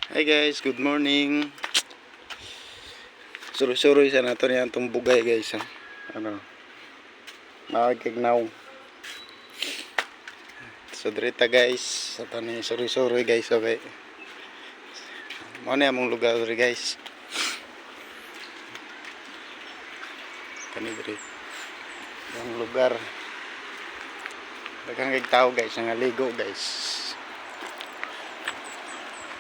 Hi guys, good morning. Suroy-suroy sa nato niya itong bugay guys. Ano, makikignaw. So dirita guys, sa ito ni suroy-suroy guys. Okay. Muna yung lugar diri guys. Kani diri. Yung lugar. Daghang kay tao guys, nangaligo guys.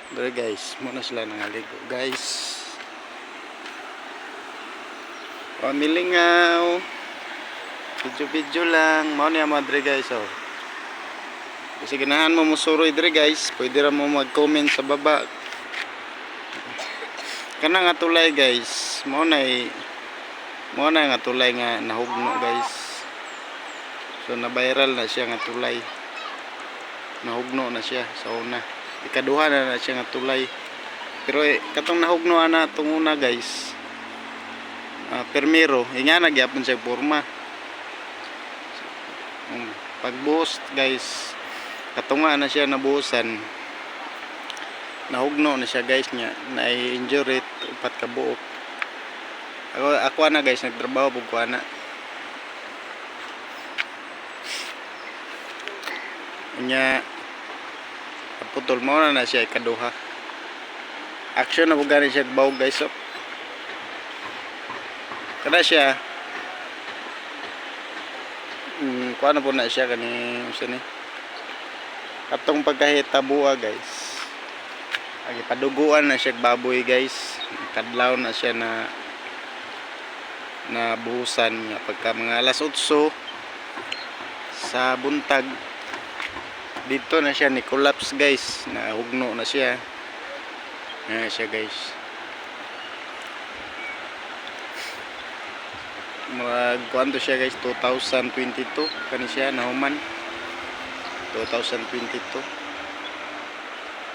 Diri guys, muna sila nangaligo guys. Pamilingaw. Video-video lang. Mao niya madre guys oh. Kasi ganahan mo musuroy diri guys, pwede ra mo mag-comment sa baba. Kana nga tulay guys, mao na nga tulay nga nahugno guys. So na-viral na siya nga tulay. Nahugno na siya sa una. Ikaduha na siya nga tulay. Pero katong nahugno ana tong una guys. Permiro, nga nagyapon siya porma. Pagbuhos guys, katunga na siya nabuhusan. Nahugno na siya guys niya, na-injury upat ka buok. Ako na guys, nagtrabaho pug ko ana. Nya putol mo na siya ikaduha. Action na bugani siya bawog guys oh. Kada siya kuha na po na siya kani ni katong pagkahitabua guys. Agi paduguan na siya baboy guys. Kadlaw na siya na buhusan nga pagka mga alas 8 sa buntag dito na siya ni collapse guys. Nahugno na siya. Ayan siya guys. Magkuanto siya guys 2022 kani siya nahuman 2022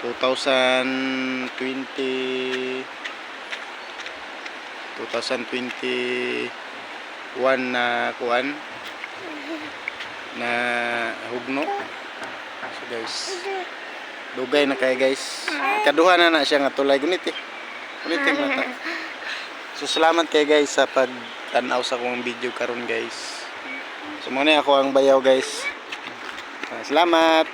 2021 na kuan na hugno. So guys, dugay na kay guys. Kaduha na siya nga tulay gunit mata. So salamat kay guys sa pagtanaw sa akong video karon guys. So muna ako ang bayaw guys. Salamat.